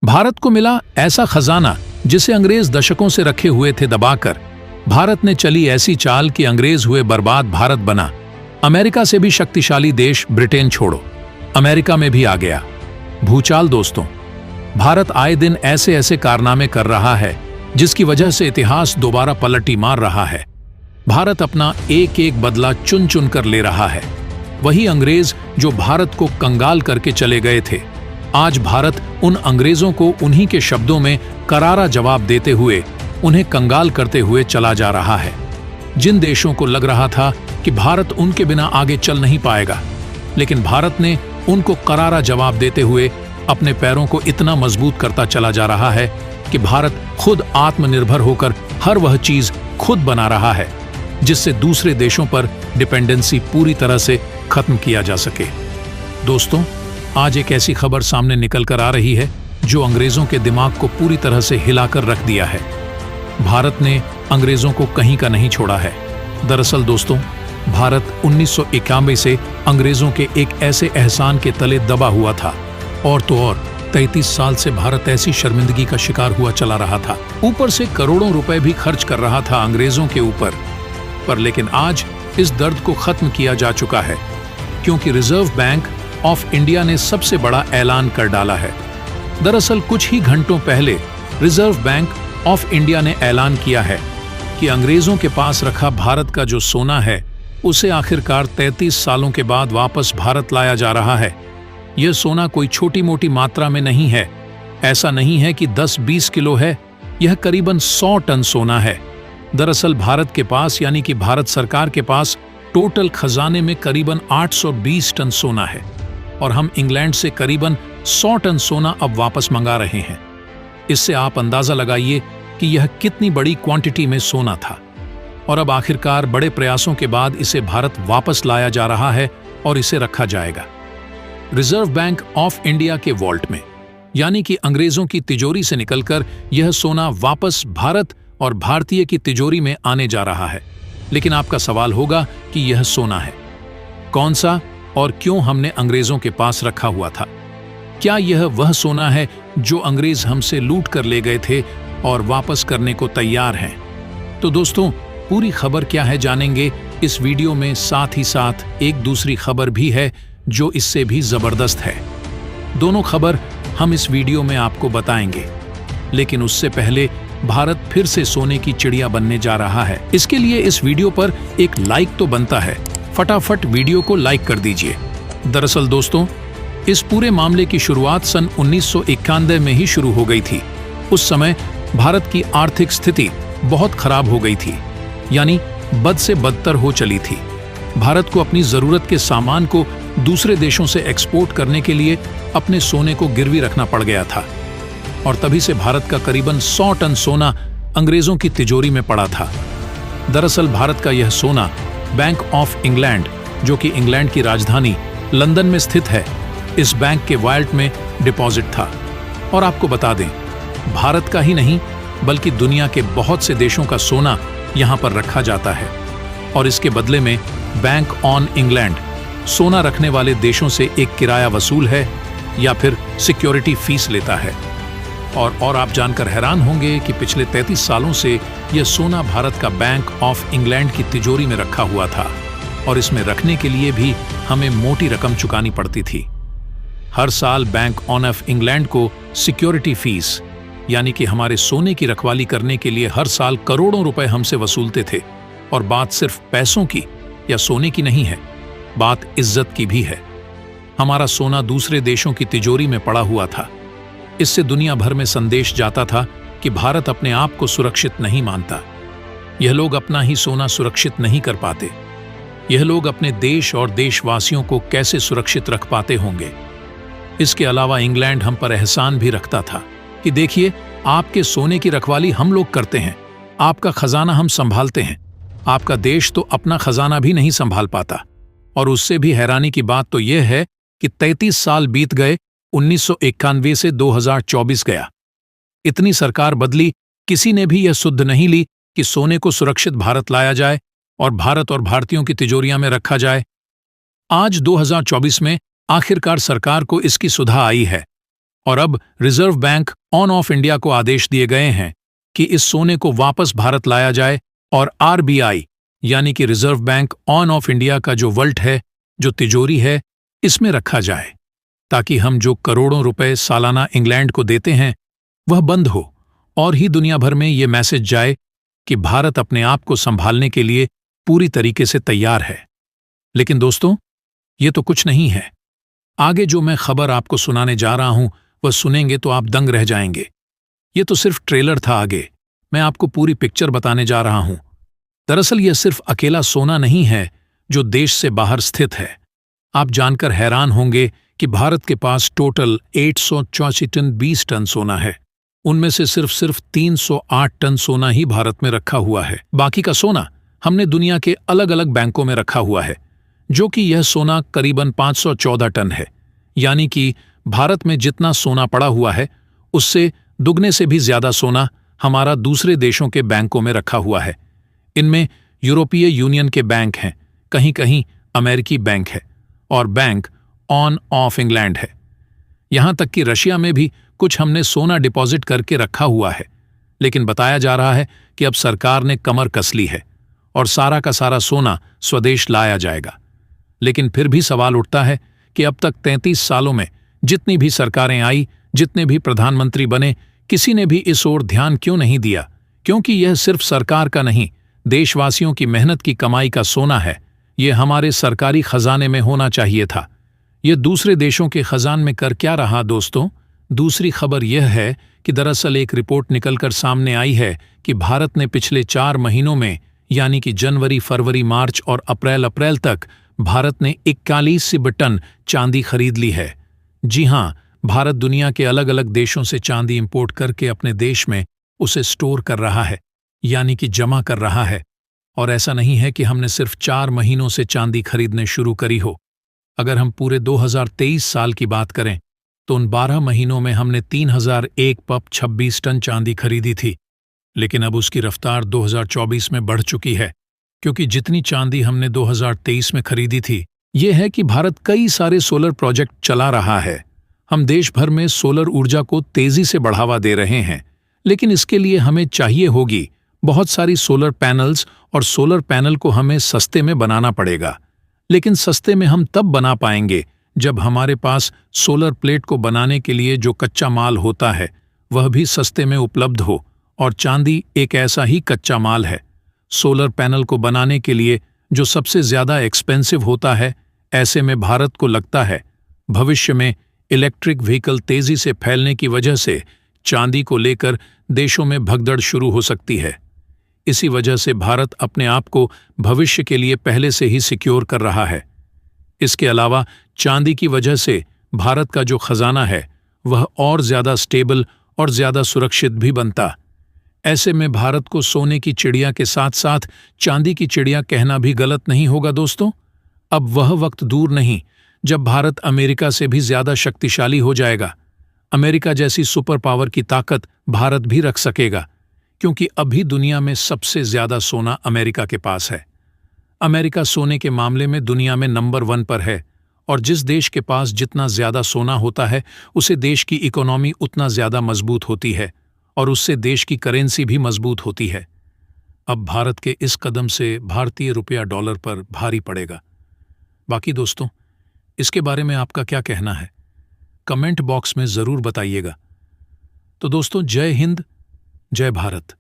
भारत को मिला ऐसा खजाना जिसे अंग्रेज दशकों से रखे हुए थे दबाकर। भारत ने चली ऐसी चाल कि अंग्रेज हुए बर्बाद, भारत बना अमेरिका से भी शक्तिशाली देश। ब्रिटेन छोड़ो, अमेरिका में भी आ गया भूचाल। दोस्तों, भारत आए दिन ऐसे ऐसे कारनामे कर रहा है जिसकी वजह से इतिहास दोबारा पलटी मार रहा है। भारत अपना एक एक बदला चुन चुन कर ले रहा है। वही अंग्रेज जो भारत को कंगाल करके चले गए थे, आज भारत उन अंग्रेजों को उन्हीं के शब्दों में करारा जवाब देते हुए उन्हें कंगाल करते हुए चला जा रहा है। जिन देशों को लग रहा था कि भारत उनके बिना आगे चल नहीं पाएगा, लेकिन भारत ने उनको करारा जवाब देते हुए अपने पैरों को इतना मजबूत करता चला जा रहा है कि भारत खुद आत्मनिर्भर होकर हर वह चीज खुद बना रहा है जिससे दूसरे देशों पर डिपेंडेंसी पूरी तरह से खत्म किया जा सके। दोस्तों, आज एक ऐसी खबर सामने निकल कर आ रही है जो अंग्रेजों के दिमाग को पूरी तरह से हिलाकर रख दिया है। भारत ने अंग्रेजों को कहीं का नहीं छोड़ा है। दरअसल दोस्तों, भारत 1991 से अंग्रेजों के एक ऐसे एहसान के तले दबा हुआ था, और तो और 33 साल से भारत ऐसी शर्मिंदगी का शिकार हुआ चला रहा था। ऊपर से करोड़ों रुपए भी खर्च कर रहा था अंग्रेजों के ऊपर। पर लेकिन आज इस दर्द को खत्म किया जा चुका है, क्योंकि रिजर्व बैंक ऑफ इंडिया ने सबसे बड़ा ऐलान कर डाला है। दरअसल कुछ ही घंटों पहले रिजर्व बैंक ऑफ इंडिया ने ऐलान किया है कि अंग्रेजों के पास रखा भारत का जो सोना है उसे आखिरकार 33 सालों के बाद वापस भारत लाया जा रहा है। यह सोना कोई छोटी मोटी मात्रा में नहीं है। ऐसा नहीं है कि 10-20 किलो है, यह करीबन 100 टन सोना है। दरअसल भारत के पास, यानी कि भारत सरकार के पास टोटल खजाने में करीबन 820 टन सोना है, और हम इंग्लैंड से करीबन 100 टन सोना अब वापस मंगा रहे हैं। इससे आप अंदाजा लगाइए कि यह कितनी बड़ी क्वांटिटी में सोना था, और अब आखिरकार बड़े प्रयासों के बाद इसे भारत वापस लाया जा रहा है और इसे रखा जाएगा रिजर्व बैंक ऑफ इंडिया के वॉल्ट में। यानी कि अंग्रेजों की तिजोरी से निकलकर यह सोना वापस भारत और भारतीय की तिजोरी में आने जा रहा है। लेकिन आपका सवाल होगा कि यह सोना है कौन सा और क्यों हमने अंग्रेजों के पास रखा हुआ था? क्या यह वह सोना है जो अंग्रेज हमसे लूट कर ले गए थे और वापस करने को तैयार हैं? तो दोस्तों, पूरी खबर क्या है जानेंगे इस वीडियो में। साथ ही साथ एक दूसरी खबर भी है जो इससे भी जबरदस्त है। दोनों खबर हम इस वीडियो में आपको बताएंगे, लेकिन उससे पहले भारत फिर से सोने की चिड़िया बनने जा रहा है। इसके लिए इस वीडियो पर एक लाइक तो बनता है। फटाफट वीडियो को लाइक कर दीजिए। दरअसल दोस्तों, इस पूरे मामले की शुरुआत सन 1991 में ही शुरू हो गई थी। उस समय भारत की आर्थिक स्थिति बहुत खराब हो गई थी, यानी बद से बदतर हो चली थी। भारत को अपनी जरूरत के सामान को दूसरे देशों से एक्सपोर्ट करने के लिए अपने सोने को गिरवी रखना पड़ गया था, और तभी से भारत का करीबन 100 टन सोना अंग्रेजों की तिजोरी में पड़ा था। दरअसल भारत का यह सोना बैंक ऑफ इंग्लैंड, जो कि इंग्लैंड की राजधानी लंदन में स्थित है, इस बैंक के वॉल्ट में डिपॉजिट था। और आपको बता दें, भारत का ही नहीं बल्कि दुनिया के बहुत से देशों का सोना यहाँ पर रखा जाता है, और इसके बदले में बैंक ऑन इंग्लैंड सोना रखने वाले देशों से एक किराया वसूल है या फिर सिक्योरिटी फीस लेता है। और आप जानकर हैरान होंगे कि पिछले 33 सालों से यह सोना भारत का बैंक ऑफ इंग्लैंड की तिजोरी में रखा हुआ था, और इसमें रखने के लिए भी हमें मोटी रकम चुकानी पड़ती थी। हर साल बैंक ऑन ऑफ इंग्लैंड को सिक्योरिटी फीस, यानी कि हमारे सोने की रखवाली करने के लिए हर साल करोड़ों रुपए हमसे वसूलते थे। और बात सिर्फ पैसों की या सोने की नहीं है, बात इज्जत की भी है। हमारा सोना दूसरे देशों की तिजोरी में पड़ा हुआ था। इससे दुनिया भर में संदेश जाता था कि भारत अपने आप को सुरक्षित नहीं मानता। यह लोग अपना ही सोना सुरक्षित नहीं कर पाते। यह लोग अपने देश और देशवासियों को कैसे सुरक्षित रख पाते होंगे? इसके अलावा इंग्लैंड हम पर एहसान भी रखता था कि देखिए, आपके सोने की रखवाली हम लोग करते हैं, आपका खजाना हम संभालते हैं। आपका देश तो अपना खजाना भी नहीं संभाल पाता। और उससे भी हैरानी की बात तो यह है कि 33 साल बीत गए, 1991 से 2024 गया। इतनी सरकार बदली, किसी ने भी यह सुध नहीं ली कि सोने को सुरक्षित भारत लाया जाए और भारत और भारतीयों की तिजोरियां में रखा जाए। आज 2024 में आखिरकार सरकार को इसकी सुधा आई है, और अब रिजर्व बैंक ऑफ इंडिया को आदेश दिए गए हैं कि इस सोने को वापस भारत लाया जाए और आरबीआई यानी कि रिजर्व बैंक ऑफ इंडिया का जो वॉल्ट है, जो तिजोरी है, इसमें रखा जाए ताकि हम जो करोड़ों रुपए सालाना इंग्लैंड को देते हैं वह बंद हो और ही दुनिया भर में ये मैसेज जाए कि भारत अपने आप को संभालने के लिए पूरी तरीके से तैयार है। लेकिन दोस्तों, ये तो कुछ नहीं है। आगे जो मैं खबर आपको सुनाने जा रहा हूं वह सुनेंगे तो आप दंग रह जाएंगे। ये तो सिर्फ ट्रेलर था, आगे मैं आपको पूरी पिक्चर बताने जा रहा हूं। दरअसल यह सिर्फ अकेला सोना नहीं है जो देश से बाहर स्थित है। आप जानकर हैरान होंगे कि भारत के पास टोटल 884 टन 20 टन सोना है। उनमें से सिर्फ 308 टन सोना ही भारत में रखा हुआ है। बाकी का सोना हमने दुनिया के अलग अलग बैंकों में रखा हुआ है, जो कि यह सोना करीबन 514 टन है। यानी कि भारत में जितना सोना पड़ा हुआ है उससे दुगने से भी ज्यादा सोना हमारा दूसरे देशों के बैंकों में रखा हुआ है। इनमें यूरोपीय यूनियन के बैंक हैं, कहीं कहीं अमेरिकी बैंक है और बैंक ऑफ इंग्लैंड है। यहां तक कि रशिया में भी कुछ हमने सोना डिपॉजिट करके रखा हुआ है। लेकिन बताया जा रहा है कि अब सरकार ने कमर कस ली है और सारा का सारा सोना स्वदेश लाया जाएगा। लेकिन फिर भी सवाल उठता है कि अब तक 33 सालों में जितनी भी सरकारें आई, जितने भी प्रधानमंत्री बने, किसी ने भी इस ओर ध्यान क्यों नहीं दिया? क्योंकि यह सिर्फ सरकार का नहीं, देशवासियों की मेहनत की कमाई का सोना है। यह हमारे सरकारी खजाने में होना चाहिए था। यह दूसरे देशों के खजान में कर क्या रहा दोस्तों? दूसरी खबर यह है कि दरअसल एक रिपोर्ट निकलकर सामने आई है कि भारत ने पिछले 4 महीनों में यानी कि जनवरी, फरवरी, मार्च और अप्रैल तक भारत ने 41 टन चांदी खरीद ली है। जी हां, भारत दुनिया के अलग अलग देशों से चांदी इंपोर्ट करके अपने देश में उसे स्टोर कर रहा है, यानी कि जमा कर रहा है। और ऐसा नहीं है कि हमने सिर्फ 4 महीनों से चांदी खरीदने शुरू करी हो। अगर हम पूरे 2023 साल की बात करें तो उन 12 महीनों में हमने 3001 पप 26 टन चांदी खरीदी थी। लेकिन अब उसकी रफ्तार 2024 में बढ़ चुकी है, क्योंकि जितनी चांदी हमने 2023 में खरीदी थी, ये है कि भारत कई सारे सोलर प्रोजेक्ट चला रहा है। हम देश भर में सोलर ऊर्जा को तेजी से बढ़ावा दे रहे हैं। लेकिन इसके लिए हमें चाहिए होगी बहुत सारी सोलर पैनल्स, और सोलर पैनल को हमें सस्ते में बनाना पड़ेगा। लेकिन सस्ते में हम तब बना पाएंगे जब हमारे पास सोलर प्लेट को बनाने के लिए जो कच्चा माल होता है वह भी सस्ते में उपलब्ध हो, और चांदी एक ऐसा ही कच्चा माल है। सोलर पैनल को बनाने के लिए जो सबसे ज्यादा एक्सपेंसिव होता है। ऐसे में भारत को लगता है भविष्य में इलेक्ट्रिक व्हीकल तेजी से फैलने की वजह से चांदी को लेकर देशों में भगदड़ शुरू हो सकती है। इसी वजह से भारत अपने आप को भविष्य के लिए पहले से ही सिक्योर कर रहा है। इसके अलावा चांदी की वजह से भारत का जो खजाना है वह और ज्यादा स्टेबल और ज्यादा सुरक्षित भी बनता। ऐसे में भारत को सोने की चिड़िया के साथ साथ चांदी की चिड़िया कहना भी गलत नहीं होगा दोस्तों। अब वह वक्त दूर नहीं जब भारत अमेरिका से भी ज्यादा शक्तिशाली हो जाएगा। अमेरिका जैसी सुपर पावर की ताकत भारत भी रख सकेगा, क्योंकि अभी दुनिया में सबसे ज्यादा सोना अमेरिका के पास है। अमेरिका सोने के मामले में दुनिया में नंबर 1 पर है, और जिस देश के पास जितना ज्यादा सोना होता है उसे देश की इकोनॉमी उतना ज्यादा मजबूत होती है, और उससे देश की करेंसी भी मजबूत होती है। अब भारत के इस कदम से भारतीय रुपया डॉलर पर भारी पड़ेगा। बाकी दोस्तों, इसके बारे में आपका क्या कहना है? कमेंट बॉक्स में जरूर बताइएगा। तो दोस्तों, जय हिंद, जय भारत।